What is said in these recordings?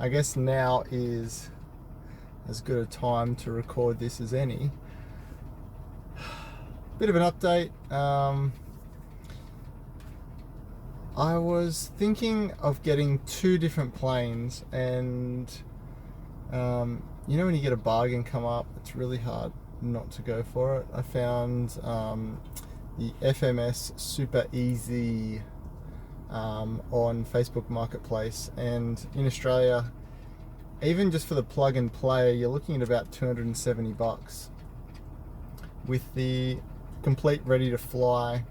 I guess now is as good a time to record this as any. Bit of an update. I was thinking of getting 2 different planes, and you know when you get a bargain come up, it's really hard not to go for it. I found the FMS SuperEZ on Facebook Marketplace, and in Australia, even just for the plug and play, you're looking at about $270 with the complete ready to fly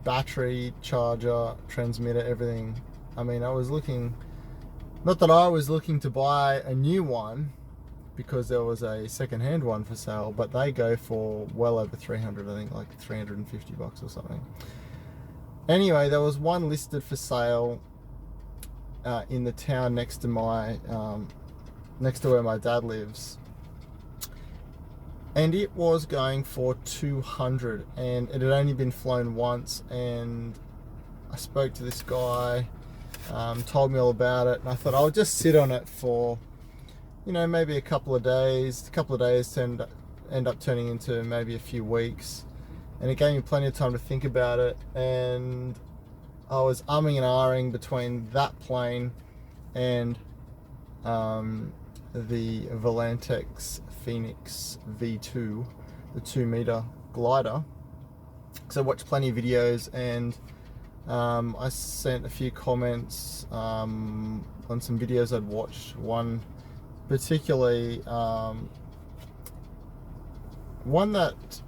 battery, charger, transmitter, everything. I mean, I was looking, not that I was looking to buy a new one because there was a second-hand one for sale, but they go for well over 300, I think like $350 or something. Anyway, there was one listed for sale in the town next to where my dad lives, and it was going for 200, and it had only been flown once. And I spoke to this guy, told me all about it, and I thought I'll just sit on it for, you know, maybe a couple of days to end up turning into maybe a few weeks. And it gave me plenty of time to think about it, and I was umming and ahhing between that plane and the Volantex Phoenix V2, the 2-meter glider. So I watched plenty of videos, and I sent a few comments on some videos I'd watched. One particularly, one that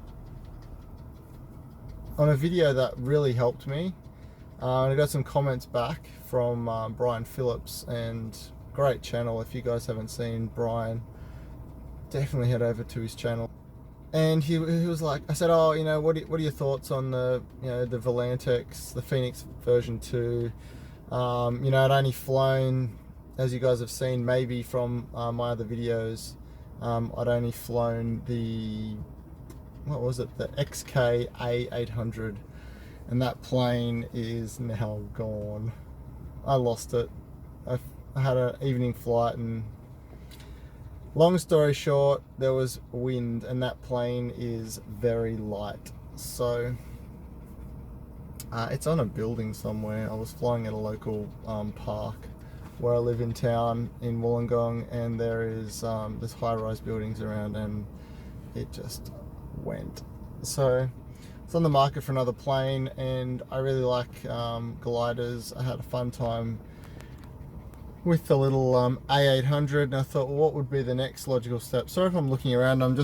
on a video that really helped me, and I got some comments back from Brian Phillips, and great channel. If you guys haven't seen Brian, definitely head over to his channel. And he was like, I said, oh, you know, what are your thoughts on the, you know, the Volantex, the Phoenix version 2? You know, I'd only flown, as you guys have seen maybe from my other videos, I'd only flown the, what was it, the XK A800, and that plane is now gone. I lost it. I had an evening flight, and long story short, there was wind, and that plane is very light. So it's on a building somewhere. I was flying at a local park where I live in town in Wollongong, and there's high-rise buildings around, and it just went. So it's on the market for another plane, and I really like gliders. I had a fun time with the little A800, and I thought, well, what would be the next logical step? Sorry if I'm looking around, I'm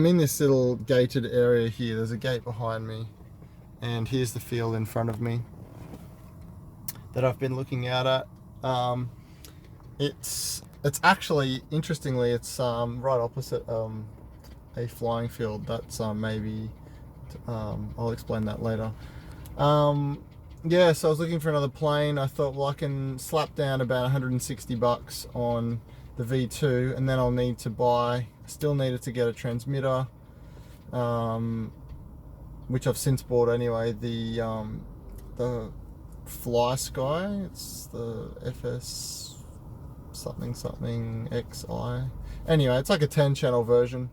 in this little gated area here. There's a gate behind me, and here's the field in front of me that I've been looking out at. It's actually, interestingly, it's right opposite a flying field. That's maybe, I'll explain that later. Yeah, so I was looking for another plane. I thought, well, I can slap down about $160 on the V2, and then I'll need to buy, still needed to get a transmitter, which I've since bought anyway, the FlySky. It's the FS something XI. Anyway, it's like a 10-channel version.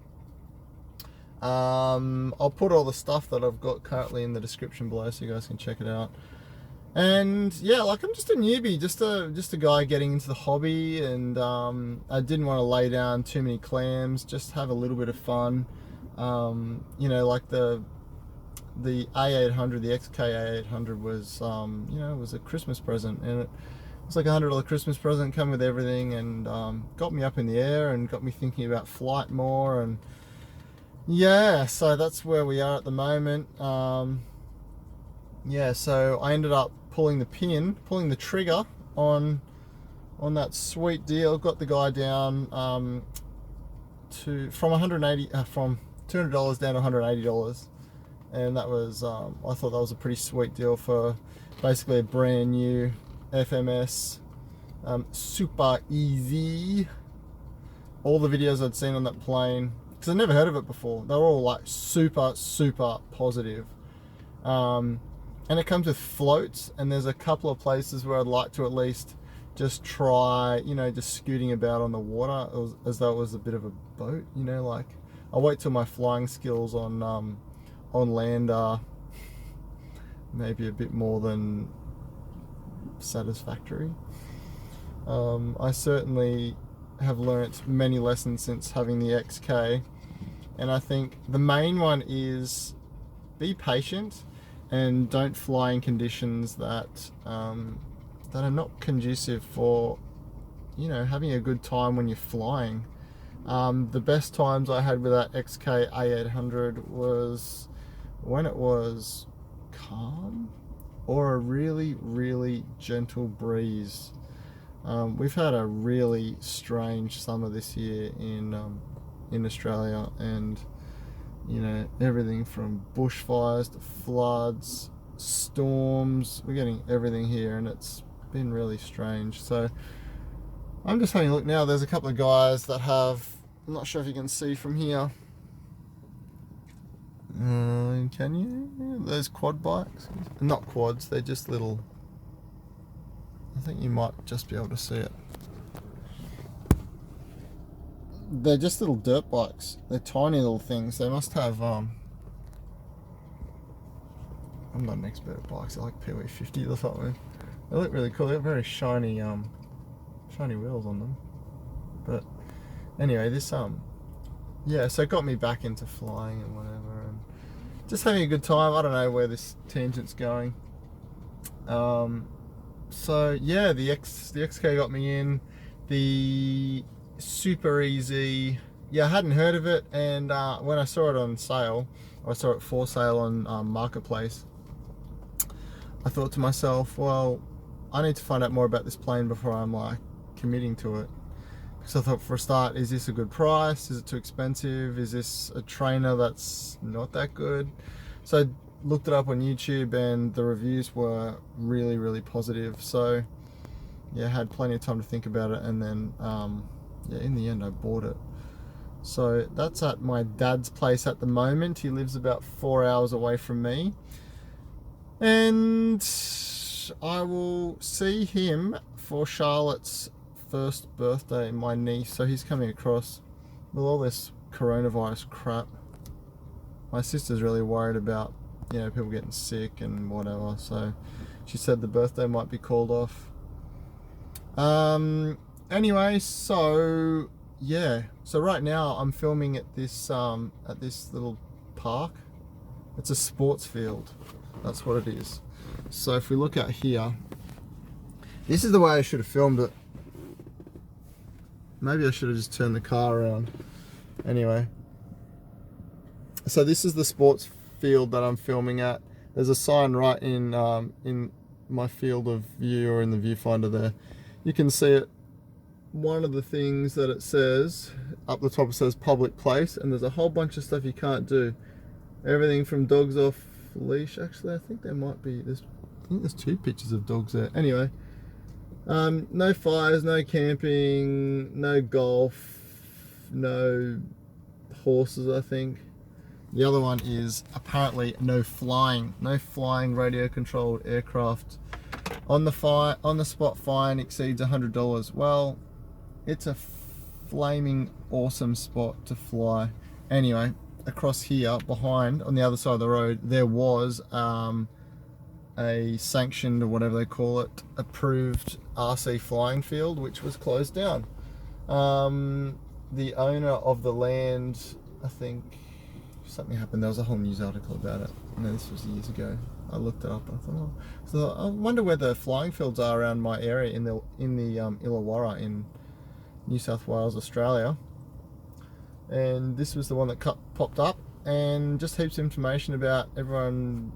I'll put all the stuff that I've got currently in the description below so you guys can check it out. And yeah, like, I'm just a newbie, just a guy getting into the hobby, and I didn't want to lay down too many clams, just have a little bit of fun. You know, like the A800, the XK A800 was, you know, it was a Christmas present, and it was like $100 Christmas present, come with everything, and got me up in the air and got me thinking about flight more. And yeah, so that's where we are at the moment. Yeah, so I ended up pulling the trigger on that sweet deal. Got the guy down from $200 down to $180, and that was I thought that was a pretty sweet deal for basically a brand new FMS SuperEZ. All the videos I'd seen on that plane, because I'd never heard of it before, they were all like super positive. And it comes with floats, and there's a couple of places where I'd like to at least just try, you know, just scooting about on the water as though it was a bit of a boat, you know, like I'll wait till my flying skills on land are maybe a bit more than satisfactory. I certainly have learnt many lessons since having the XK, and I think the main one is be patient and don't fly in conditions that that are not conducive for, you know, having a good time when you're flying. The best times I had with that XK A800 was when it was calm or a really, really gentle breeze. We've had a really strange summer this year in Australia, and you know, everything from bushfires to floods, storms. We're getting everything here, and it's been really strange. So I'm just having a look now. There's a couple of guys that have, I'm not sure if you can see from here. Can you? Those quad bikes? Not quads, they're just little. I think you might just be able to see it. They're just little dirt bikes. They're tiny little things. They must have, I'm not an expert at bikes. They're like PW50 or something. They look really cool. They have very shiny, shiny wheels on them. But anyway, this, yeah, so it got me back into flying and whatever, and just having a good time. I don't know where this tangent's going. So yeah, the XK got me in. The SuperEZ, yeah, I hadn't heard of it, and when I saw it on sale, I saw it for sale on Marketplace, I thought to myself, well, I need to find out more about this plane before I'm like committing to it. So I thought, for a start, is this a good price? Is it too expensive? Is this a trainer that's not that good? So I looked it up on YouTube, and the reviews were really, really positive. So yeah, I had plenty of time to think about it, and then yeah, in the end I bought it. So that's at my dad's place at the moment. He lives about 4 hours away from me, and I will see him for Charlotte's first birthday, my niece. So he's coming across with all this coronavirus crap. My sister's really worried about, you know, people getting sick and whatever, so she said the birthday might be called off. Anyway, so yeah, so right now I'm filming at this little park. It's a sports field, that's what it is. So if we look out here, this is the way I should have filmed it. Maybe I should have just turned the car around. Anyway, so this is the sports field that I'm filming at. There's a sign right in my field of view, or in the viewfinder there. You can see it. One of the things that it says up the top, it says public place, and there's a whole bunch of stuff you can't do. Everything from dogs off leash. Actually, I think there might be, I think there's 2 pictures of dogs there. Anyway, no fires, no camping, no golf, no horses, I think. The other one is apparently no flying radio controlled aircraft. On the spot fine exceeds $100. Well, it's a flaming awesome spot to fly. Anyway, across here behind, on the other side of the road, there was a sanctioned, or whatever they call it, approved RC flying field, which was closed down. The owner of the land, I think something happened. There was a whole news article about it. No, this was years ago. I looked it up. I thought, oh. So I wonder where the flying fields are around my area in the Illawarra in New South Wales, Australia. And this was the one that popped up, and just heaps of information about everyone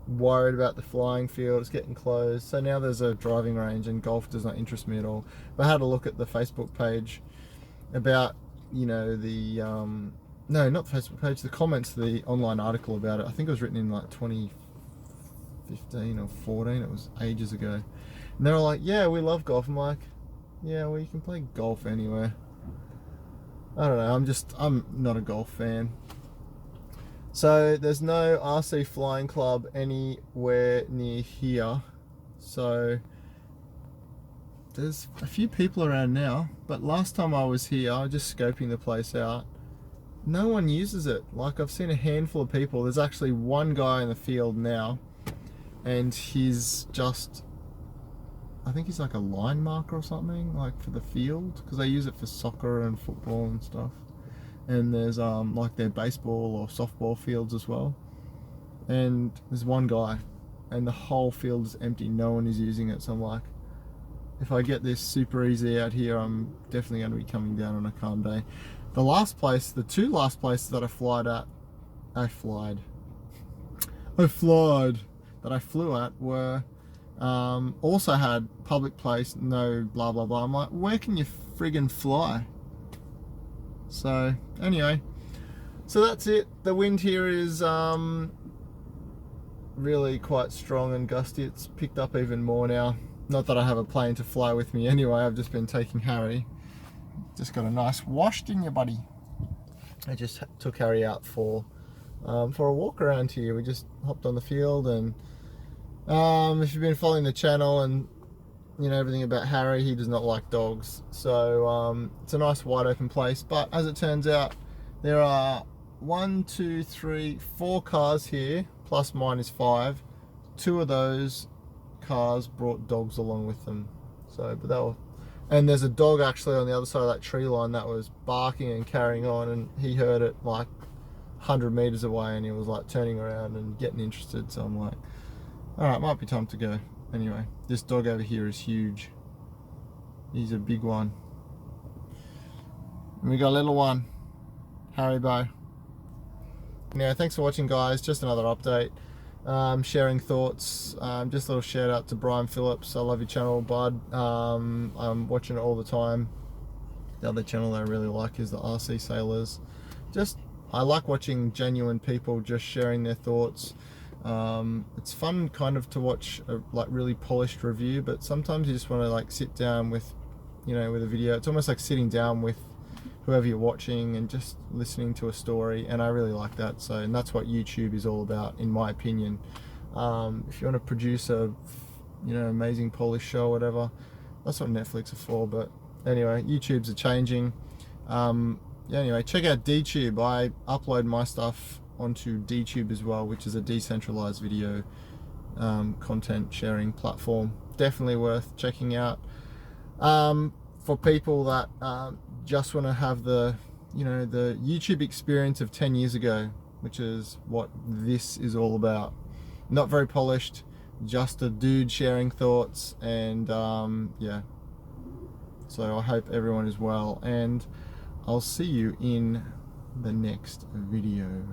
worried about the flying field. It's getting closed. So now there's a driving range, and golf does not interest me at all. But I had a look at the Facebook page about, you know, the no, not the Facebook page, the comments to the online article about it. I think it was written in like 2015 or 14. It was ages ago. And they were like, yeah, we love golf. I'm like, yeah, well, you can play golf anywhere. I don't know, I'm not a golf fan. So there's no RC flying club anywhere near here. So there's a few people around now, but last time I was here, I was just scoping the place out. No one uses it. Like, I've seen a handful of people. There's actually one guy in the field now, and he's just, I think he's like a line marker or something, like for the field, because they use it for soccer and football and stuff. And there's like their baseball or softball fields as well. And there's one guy, and the whole field is empty. No one is using it. So I'm like, if I get this SuperEZ out here, I'm definitely going to be coming down on a calm day. The two last places that I flew at were also had public place, no blah blah blah. I'm like, where can you friggin' fly? So anyway, so that's it. The wind here is really quite strong and gusty. It's picked up even more now. Not that I have a plane to fly with me anyway. I've just been taking Harry. Just got a nice wash, didn't you, buddy? I just took Harry out for a walk around here. We just hopped on the field, and if you've been following the channel and you know everything about Harry, he does not like dogs. So it's a nice wide open place. But as it turns out, there are 1, 2, 3, 4 cars here, plus mine is 5. 2 of those cars brought dogs along with them. So, but they were. And there's a dog actually on the other side of that tree line that was barking and carrying on, and he heard it like 100 meters away, and he was like turning around and getting interested. So I'm like, all right, might be time to go. Anyway, this dog over here is huge. He's a big one. And we got a little one, Haribo. Yeah, thanks for watching, guys. Just another update. Sharing thoughts. Just a little shout out to Brian Phillips. I love your channel, bud. I'm watching it all the time. The other channel that I really like is the RC Sailors. I like watching genuine people just sharing their thoughts. It's fun kind of to watch a like really polished review, but sometimes you just want to like sit down with, with a video. It's almost like sitting down with whoever you're watching and just listening to a story, and I really like that. So, and that's what YouTube is all about, in my opinion. If you want to produce a amazing polished show or whatever, that's what Netflix are for. But anyway, YouTubes are changing. Anyway, check out DTube. I upload my stuff onto DTube as well, which is a decentralized video content sharing platform. Definitely worth checking out for people that just want to have the the YouTube experience of 10 years ago, which is what this is all about. Not very polished, just a dude sharing thoughts, and yeah, so I hope everyone is well, and I'll see you in the next video.